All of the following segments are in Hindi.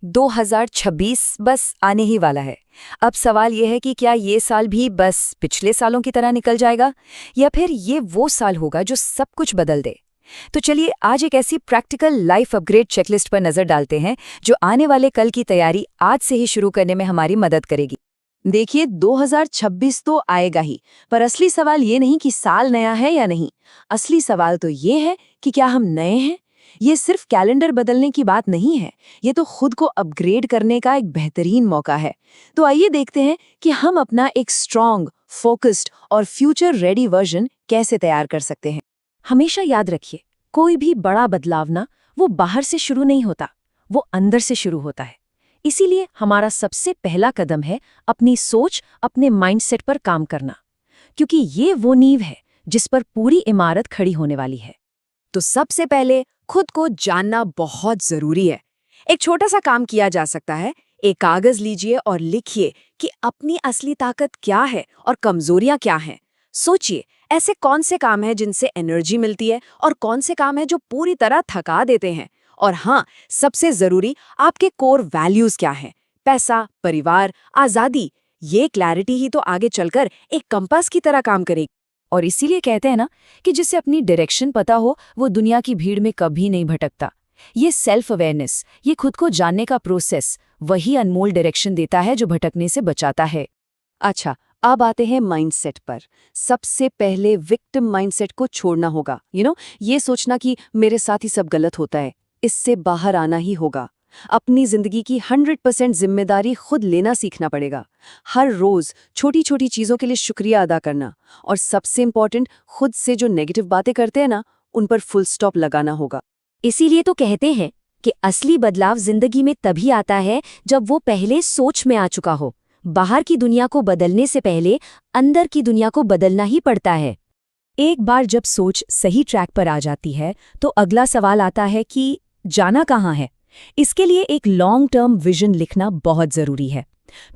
2026 बस आने ही वाला है। अब सवाल यह है कि क्या ये साल भी बस पिछले सालों की तरह निकल जाएगा या फिर ये वो साल होगा जो सब कुछ बदल दे। तो चलिए आज एक ऐसी प्रैक्टिकल लाइफ अपग्रेड चेकलिस्ट पर नजर डालते हैं जो आने वाले कल की तैयारी आज से ही शुरू करने में हमारी मदद करेगी। देखिए 2026 तो आएगा ही, पर असली सवाल ये नहीं कि साल नया है या नहीं। असली सवाल तो ये है कि क्या हम नए हैं। ये सिर्फ कैलेंडर बदलने की बात नहीं है, ये तो खुद को अपग्रेड करने का एक बेहतरीन मौका है। तो आइए देखते हैं कि हम अपना एक स्ट्रॉन्ग, फोकस्ड और फ्यूचर रेडी वर्जन कैसे तैयार कर सकते हैं। हमेशा याद रखिए, कोई भी बड़ा बदलाव ना वो बाहर से शुरू नहीं होता, वो अंदर से शुरू होता है। इसीलिए हमारा सबसे पहला कदम है अपनी सोच, अपने माइंडसेट पर काम करना, क्योंकि ये वो नींव है जिस पर पूरी इमारत खड़ी होने वाली है। तो सबसे पहले खुद को जानना बहुत जरूरी है। एक छोटा सा काम किया जा सकता है। एक कागज लीजिए और लिखिए कि अपनी असली ताकत क्या है और कमजोरियां क्या हैं। सोचिए ऐसे कौन से काम हैं जिनसे एनर्जी मिलती है और कौन से काम हैं जो पूरी तरह थका देते हैं। और हाँ, सबसे जरूरी, आपके कोर वैल्यूज क्या हैं। पैसा, परिवार, आजादी, ये क्लैरिटी ही तो आगे चलकर एक कंपास की तरह काम करेगी। और इसीलिए कहते हैं ना कि जिसे अपनी डायरेक्शन पता हो वो दुनिया की भीड़ में कभी नहीं भटकता। ये सेल्फ अवेयरनेस, ये खुद को जानने का प्रोसेस वही अनमोल डायरेक्शन देता है जो भटकने से बचाता है। अच्छा, अब आते हैं माइंडसेट पर। सबसे पहले विक्टिम माइंडसेट को छोड़ना होगा। ये सोचना कि मेरे साथ ही सब गलत होता है, इससे बाहर आना ही होगा। अपनी जिंदगी की 100% जिम्मेदारी खुद लेना सीखना पड़ेगा। हर रोज छोटी छोटी चीजों के लिए शुक्रिया अदा करना, और सबसे इम्पोर्टेंट, खुद से जो नेगेटिव बातें करते हैं ना, उन पर फुल स्टॉप लगाना होगा। इसीलिए तो कहते हैं कि असली बदलाव जिंदगी में तभी आता है जब वो पहले सोच में आ चुका हो। बाहर की दुनिया को बदलने से पहले अंदर की दुनिया को बदलना ही पड़ता है। एक बार जब सोच सही ट्रैक पर आ जाती है तो अगला सवाल आता है कि जाना कहाँ है। इसके लिए एक लॉन्ग टर्म विजन लिखना बहुत जरूरी है।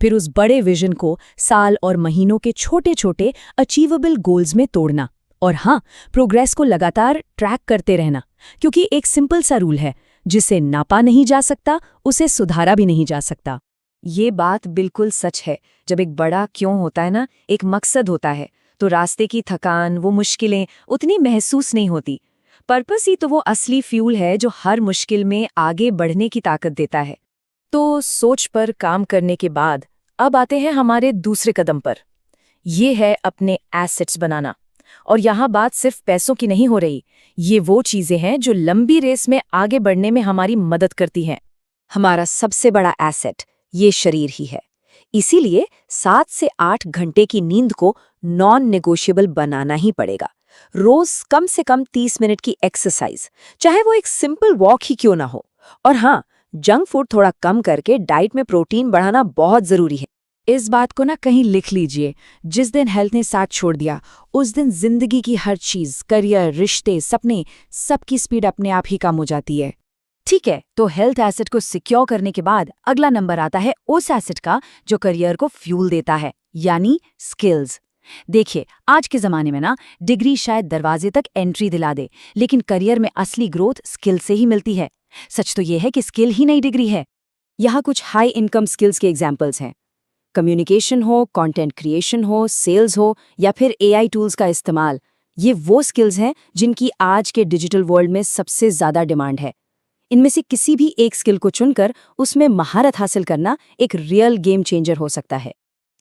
फिर उस बड़े विजन को साल और महीनों के छोटे छोटे अचीवेबल गोल्स में तोड़ना, और हाँ, प्रोग्रेस को लगातार ट्रैक करते रहना, क्योंकि एक सिंपल सा रूल है, जिसे नापा नहीं जा सकता उसे सुधारा भी नहीं जा सकता। ये बात बिल्कुल सच है। जब एक बड़ा क्यों होता है ना, एक मकसद होता है, तो रास्ते की थकान, वो मुश्किलें उतनी महसूस नहीं होती। पर्पस ही तो वो असली फ्यूल है जो हर मुश्किल में आगे बढ़ने की ताकत देता है। तो सोच पर काम करने के बाद अब आते हैं हमारे दूसरे कदम पर। ये है अपने एसेट्स बनाना। और यहाँ बात सिर्फ पैसों की नहीं हो रही, ये वो चीजें हैं जो लंबी रेस में आगे बढ़ने में हमारी मदद करती हैं। हमारा सबसे बड़ा एसेट ये शरीर ही है। इसीलिए 7 से 8 घंटे की नींद को नॉन नेगोशिएबल बनाना ही पड़ेगा। रोज कम से कम 30 मिनट की एक्सरसाइज, चाहे वो एक सिंपल वॉक ही क्यों ना हो। और हाँ, जंक फूड थोड़ा कम करके डाइट में प्रोटीन बढ़ाना बहुत जरूरी है। इस बात को ना कहीं लिख लीजिए। जिस दिन हेल्थ ने साथ छोड़ दिया, उस दिन जिंदगी की हर चीज, करियर, रिश्ते, सपने, सबकी स्पीड अपने आप ही कम हो जाती है। ठीक है, तो हेल्थ एसेट को सिक्योर करने के बाद अगला नंबर आता है उस एसेट का जो करियर को फ्यूल देता है, यानी स्किल्स। देखिए, आज के जमाने में ना डिग्री शायद दरवाजे तक एंट्री दिला दे, लेकिन करियर में असली ग्रोथ स्किल से ही मिलती है। सच तो ये है कि स्किल ही नई डिग्री है। यहाँ कुछ हाई इनकम स्किल्स के एग्जाम्पल्स हैं। कम्युनिकेशन हो, कंटेंट क्रिएशन हो, सेल्स हो, या फिर एआई टूल्स का इस्तेमाल, ये वो स्किल्स हैं जिनकी आज के डिजिटल वर्ल्ड में सबसे ज्यादा डिमांड है। इनमें से किसी भी एक स्किल को चुनकर उसमें महारत हासिल करना एक रियल गेम चेंजर हो सकता है।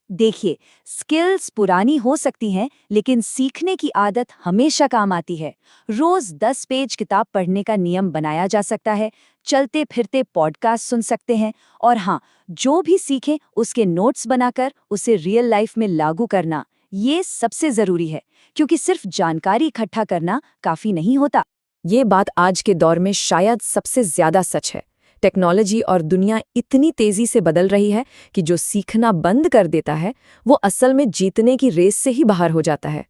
देखिए, स्किल्स पुरानी हो सकती हैं, लेकिन सीखने की आदत हमेशा काम आती है। रोज 10 पेज किताब पढ़ने का नियम बनाया जा सकता है, चलते फिरते पॉडकास्ट सुन सकते हैं, और हाँ, जो भी सीखें उसके नोट्स बनाकर उसे रियल लाइफ में लागू करना, ये सबसे जरूरी है, क्योंकि सिर्फ जानकारी इकट्ठा करना काफी नहीं होता। ये बात आज के दौर में शायद सबसे ज्यादा सच है। टेक्नोलॉजी और दुनिया इतनी तेजी से बदल रही है कि जो सीखना बंद कर देता है वो असल में जीतने की रेस से ही बाहर हो जाता है।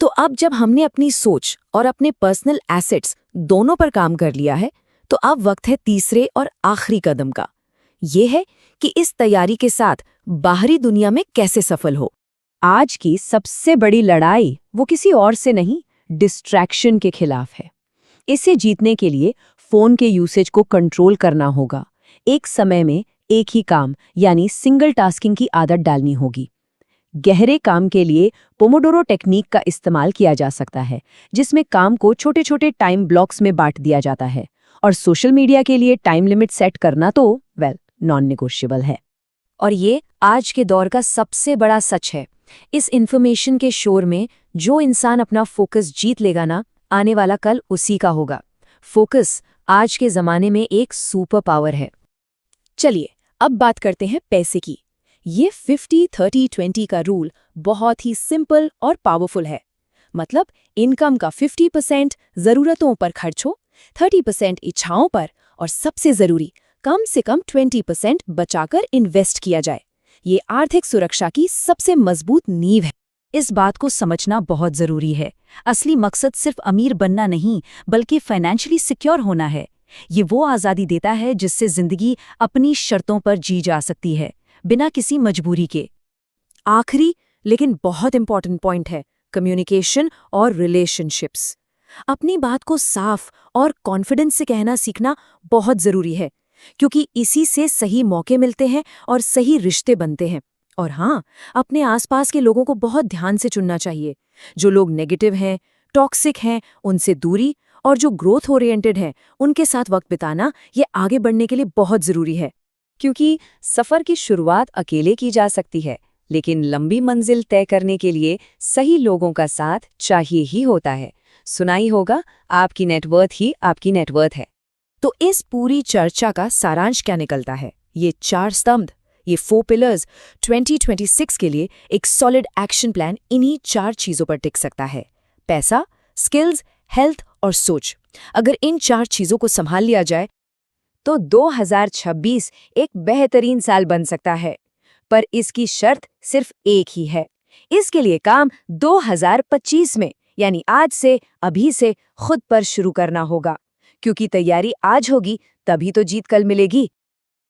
तो अब जब हमने अपनी सोच और अपने पर्सनल एसेट्स दोनों पर काम कर लिया है, तो अब वक्त है तीसरे और आखिरी कदम का। ये है कि इस तैयारी के साथ बाहरी दुनिया में कैसे सफल हो। आज की सबसे बड़ी लड़ाई वो किसी और से नहीं, डिस्ट्रैक्शन के खिलाफ है। इसे जीतने के लिए फोन के यूसेज को कंट्रोल करना होगा। एक समय में एक ही काम यानी सिंगल टास्किंग की आदत डालनी होगी। गहरे काम के लिए पोमोडोरो टेक्निक का इस्तेमाल किया जा सकता है, जिसमें काम को छोटे छोटे टाइम ब्लॉक्स में बांट दिया जाता है। और सोशल मीडिया के लिए टाइम लिमिट सेट करना तो नॉन नेगोशिएबल है। और ये आज के दौर का सबसे बड़ा सच है। इस इन्फॉर्मेशन के शोर में जो इंसान अपना फोकस जीत लेगा ना, आने वाला कल उसी का होगा। फोकस आज के जमाने में एक सुपर पावर है। चलिए अब बात करते हैं पैसे की। ये 50-30-20 का रूल बहुत ही सिंपल और पावरफुल है। मतलब इनकम का 50% जरूरतों पर खर्च हो, 30% इच्छाओं पर, और सबसे जरूरी कम से कम 20% बचाकर इन्वेस्ट किया जाए। ये आर्थिक सुरक्षा की सबसे मजबूत नींव है। इस बात को समझना बहुत जरूरी है। असली मकसद सिर्फ अमीर बनना नहीं, बल्कि फाइनेंशियली सिक्योर होना है। ये वो आज़ादी देता है जिससे जिंदगी अपनी शर्तों पर जी जा सकती है, बिना किसी मजबूरी के। आखिरी लेकिन बहुत इंपॉर्टेंट पॉइंट है कम्युनिकेशन और रिलेशनशिप्स। अपनी बात को साफ और कॉन्फिडेंस से कहना सीखना बहुत जरूरी है, क्योंकि इसी से सही मौके मिलते हैं और सही रिश्ते बनते हैं। और हाँ, अपने आसपास के लोगों को बहुत ध्यान से चुनना चाहिए। जो लोग नेगेटिव हैं, टॉक्सिक हैं, उनसे दूरी, और जो ग्रोथ ओरिएंटेड हैं, उनके साथ वक्त बिताना ये आगे बढ़ने के लिए बहुत जरूरी है। क्योंकि सफर की शुरुआत अकेले की जा सकती है, लेकिन लंबी मंजिल तय करने के लिए सही लोगों का साथ चाहिए ही होता है। सुनाई होगा, आपकी नेटवर्थ ही आपकी नेटवर्थ है। तो इस पूरी चर्चा का सारांश क्या निकलता है? ये 4 स्तंभ, ये 4 पिलर्स 2026 के लिए एक सॉलिड एक्शन प्लान इन्हीं 4 चीजों पर टिक सकता है। पैसा, स्किल्स, हेल्थ और सोच। अगर इन 4 चीजों को संभाल लिया जाए तो 2026 एक बेहतरीन साल बन सकता है। पर इसकी शर्त सिर्फ एक ही है। इसके लिए काम 2025 में यानी आज से, अभी से खुद पर शुरू करना होगा। क्योंकि तैयारी आज होगी तभी तो जीत कल मिलेगी।